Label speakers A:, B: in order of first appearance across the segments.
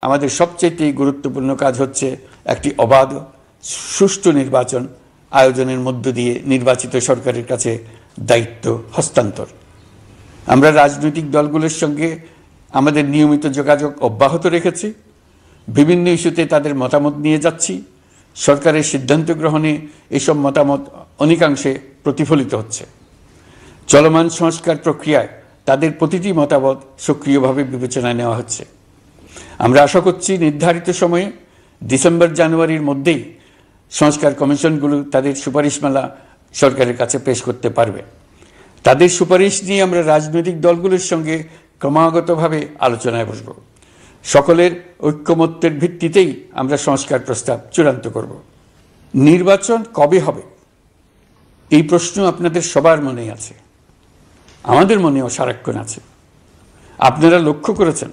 A: আমাদের সবচেয়ে গুরুত্বপূর্ণ কাজ হচ্ছে একটি অবাধ সুষ্ঠু নির্বাচন আয়োজনের মধ্য দিয়ে নির্বাচিত সরকারের কাছে দায়িত্ব হস্তান্তর। আমরা রাজনৈতিক দলগুলোর সঙ্গে আমাদের নিয়মিত যোগাযোগ অব্যাহত রেখেছি, বিভিন্ন ইস্যুতে তাদের মতামত নিয়ে যাচ্ছি। সরকারের সিদ্ধান্ত গ্রহণে এসব মতামত অনেকাংশে প্রতিফলিত হচ্ছে। চলমান সংস্কার প্রক্রিয়ায় তাদের প্রতিটি মতামত সক্রিয়ভাবে বিবেচনায় নেওয়া হচ্ছে। আমরা আশা করছি নির্ধারিত সময়ে ডিসেম্বর জানুয়ারির মধ্যেই সংস্কার কমিশনগুলো তাদের সুপারিশমালা সরকারের কাছে পেশ করতে পারবে। তাদের সুপারিশ নিয়ে আমরা রাজনৈতিক দলগুলোর সঙ্গে ক্রমাগতভাবে আলোচনায় বসব। সকলের ঐক্যমত্যের ভিত্তিতেই আমরা সংস্কার প্রস্তাব চূড়ান্ত করব। নির্বাচন কবে হবে এই প্রশ্ন আপনাদের সবার মনেই আছে, আমাদের মনেও সারাক্ষণ আছে। আপনারা লক্ষ্য করেছেন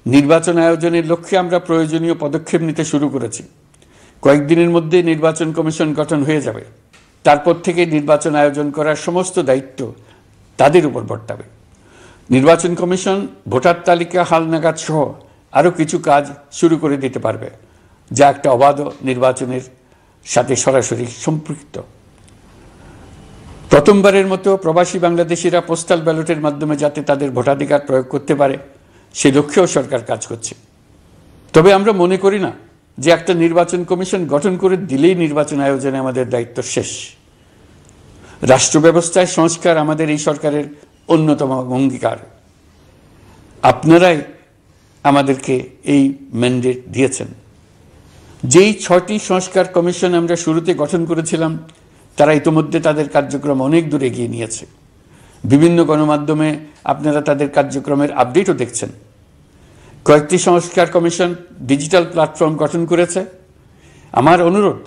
A: নির্বাচন আয়োজনের লক্ষ্যে আমরা প্রয়োজনীয় পদক্ষেপ নিতে শুরু করেছি। কয়েকদিনের মধ্যে নির্বাচন কমিশন গঠন হয়ে যাবে। তারপর থেকে নির্বাচন আয়োজন করার সমস্ত দায়িত্ব তাদের উপর বর্তাবে। নির্বাচন কমিশন ভোটার তালিকা হালনাগাদ সহ আরও কিছু কাজ শুরু করে দিতে পারবে, যা একটা অবাধ নির্বাচনের সাথে সরাসরি সম্পৃক্ত। প্রথমবারের মতো প্রবাসী বাংলাদেশিরা পোস্টাল ব্যালটের মাধ্যমে যাতে তাদের ভোটাধিকার প্রয়োগ করতে পারে সে লক্ষ্যেও সরকার কাজ করছে। তবে আমরা মনে করি না যে একটা নির্বাচন কমিশন গঠন করে দিলেই নির্বাচন আয়োজনে আমাদের দায়িত্ব শেষ। রাষ্ট্র ব্যবস্থায় সংস্কার আমাদের এই সরকারের অন্যতম অঙ্গীকার। আপনারাই আমাদেরকে এই ম্যান্ডেট দিয়েছেন। যেই 6টি সংস্কার কমিশন আমরা শুরুতে গঠন করেছিলাম তারা ইতোমধ্যে তাদের কার্যক্রম অনেক দূর এগিয়ে নিয়েছে। বিভিন্ন গণমাধ্যমে আপনারা তাদের কার্যক্রমের আপডেটও দেখছেন। কয়েকটি সংস্কার কমিশন ডিজিটাল প্ল্যাটফর্ম গঠন করেছে। আমার অনুরোধ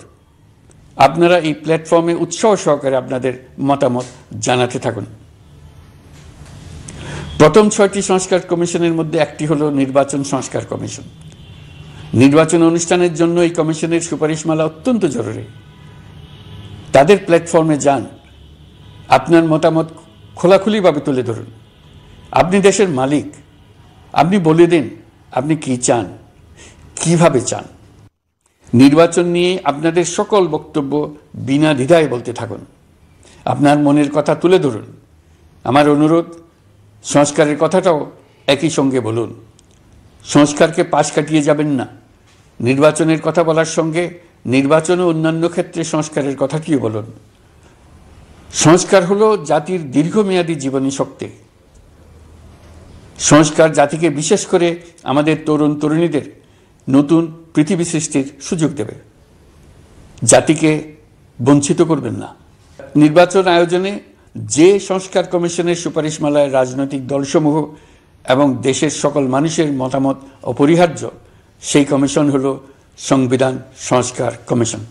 A: আপনারা এই প্ল্যাটফর্মে উৎসাহ সহকারে আপনাদের মতামত জানাতে থাকুন। প্রথম 6টি সংস্কার কমিশনের মধ্যে একটি হলো নির্বাচন সংস্কার কমিশন। নির্বাচন অনুষ্ঠানের জন্য এই কমিশনের সুপারিশমালা অত্যন্ত জরুরি। তাদের প্ল্যাটফর্মে যান, আপনার মতামত খোলাখুলিভাবে তুলে ধরুন। আপনি দেশের মালিক, আপনি বলে দিন আপনি কি চান, কিভাবে চান। নির্বাচন নিয়ে আপনাদের সকল বক্তব্য বিনা দ্বিধায় বলতে থাকুন। আপনার মনের কথা তুলে ধরুন। আমার অনুরোধ সংস্কারের কথাটাও একই সঙ্গে বলুন। সংস্কারকে পাশ কাটিয়ে যাবেন না। নির্বাচনের কথা বলার সঙ্গে নির্বাচন ও অন্যান্য ক্ষেত্রে সংস্কারের কথাটিও বলুন। সংস্কার হলো জাতির দীর্ঘমেয়াদী জীবনী শক্তি। সংস্কার জাতিকে বিশেষ করে আমাদের তরুণ তরুণীদের নতুন পৃথিবী সৃষ্টির সুযোগ দেবে। জাতিকে বঞ্চিত করবেন না। নির্বাচন আয়োজনে যে সংস্কার কমিশনের সুপারিশমালায় রাজনৈতিক দলসমূহ এবং দেশের সকল মানুষের মতামত অপরিহার্য, সেই কমিশন হলো সংবিধান সংস্কার কমিশন।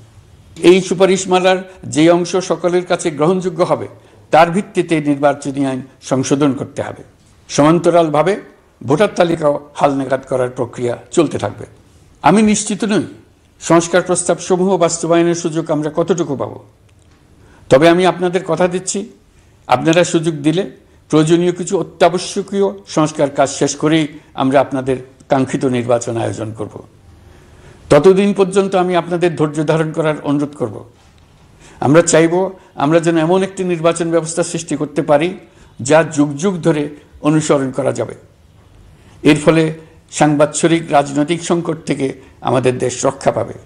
A: এই সুপারিশমালার যে অংশ সকলের কাছে গ্রহণযোগ্য হবে তার ভিত্তিতে নির্বাচনী আইন সংশোধন করতে হবে। সমান্তরালভাবে ভোটার তালিকাও হালনাগাদ করার প্রক্রিয়া চলতে থাকবে। আমি নিশ্চিত নই সংস্কার প্রস্তাব সমূহ বাস্তবায়নের সুযোগ আমরা কতটুকু পাব। তবে আমি আপনাদের কথা দিচ্ছি, আপনারা সুযোগ দিলে প্রয়োজনীয় কিছু অত্যাবশ্যকীয় সংস্কার কাজ শেষ করেই আমরা আপনাদের কাঙ্ক্ষিত নির্বাচন আয়োজন করব। ততদিন পর্যন্ত আমি আপনাদের ধৈর্য ধারণ করার অনুরোধ করব। আমরা চাইব আমরা যেন এমন একটি নির্বাচন ব্যবস্থা সৃষ্টি করতে পারি যা যুগ যুগ ধরে অনুসরণ করা যাবে। এর ফলে সাংবৎসরিক রাজনৈতিক সংকট থেকে আমাদের দেশ রক্ষা পাবে।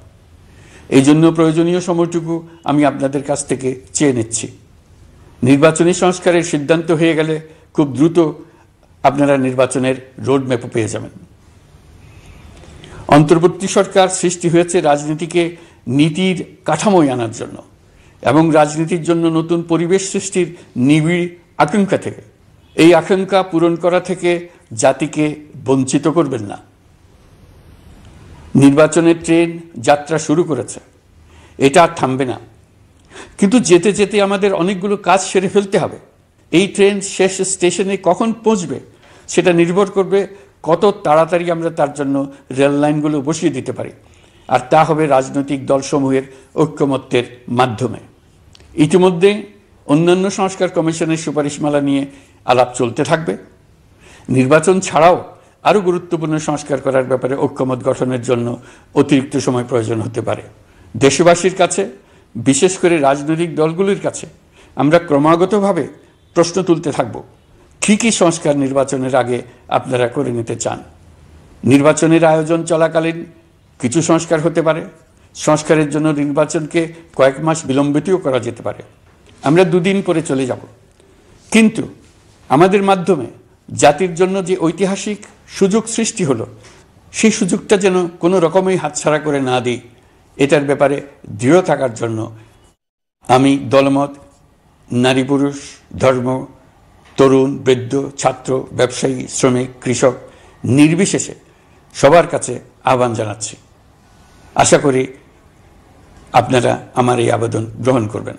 A: এই জন্য প্রয়োজনীয় সময়টুকু আমি আপনাদের কাছ থেকে চেয়ে নিচ্ছি। নির্বাচনী সংস্কারের সিদ্ধান্ত হয়ে গেলে খুব দ্রুত আপনারা নির্বাচনের রোডম্যাপও পেয়ে যাবেন। অন্তর্বর্তী সরকার সৃষ্টি হয়েছে রাজনীতিকে নীতির কাঠামোয় আনার জন্য এবং রাজনীতির জন্য নতুন পরিবেশ সৃষ্টির নিবিড় আকাঙ্ক্ষা থেকে। এই আকাঙ্ক্ষা পূরণ করা থেকে জাতিকে বঞ্চিত করবেন না। নির্বাচনের ট্রেন যাত্রা শুরু করেছে, এটা আর থামবে না। কিন্তু যেতে যেতে আমাদের অনেকগুলো কাজ সেরে ফেলতে হবে। এই ট্রেন শেষ স্টেশনে কখন পৌঁছবে সেটা নির্ভর করবে কত তাড়াতাড়ি আমরা তার জন্য রেল লাইনগুলো বসিয়ে দিতে পারি, আর তা হবে রাজনৈতিক দলসমূহের ঐক্যমত্যের মাধ্যমে। ইতিমধ্যে অন্যান্য সংস্কার কমিশনের সুপারিশমালা নিয়ে আলাপ চলতে থাকবে। নির্বাচন ছাড়াও আরও গুরুত্বপূর্ণ সংস্কার করার ব্যাপারে ঐক্যমত গঠনের জন্য অতিরিক্ত সময় প্রয়োজন হতে পারে। দেশবাসীর কাছে, বিশেষ করে রাজনৈতিক দলগুলির কাছে আমরা ক্রমাগতভাবে প্রশ্ন তুলতে থাকব, কী কী সংস্কার নির্বাচনের আগে আপনারা করে নিতে চান। নির্বাচনের আয়োজন চলাকালীন কিছু সংস্কার হতে পারে, সংস্কারের জন্য নির্বাচনকে কয়েক মাস বিলম্বিতও করা যেতে পারে। আমরা দুদিন পরে চলে যাব, কিন্তু আমাদের মাধ্যমে জাতির জন্য যে ঐতিহাসিক সুযোগ সৃষ্টি হলো, সেই সুযোগটা যেন কোনো রকমই হাতছাড়া করে না দিই, এটার ব্যাপারে দৃঢ় থাকার জন্য আমি দলমত, নারী পুরুষ, ধর্ম, তরুণ, বৃদ্ধ, ছাত্র, ব্যবসায়ী, শ্রমিক, কৃষক নির্বিশেষে সবার কাছে আহ্বান জানাচ্ছি। আশা করি আপনারা আমার এই আবেদন গ্রহণ করবেন।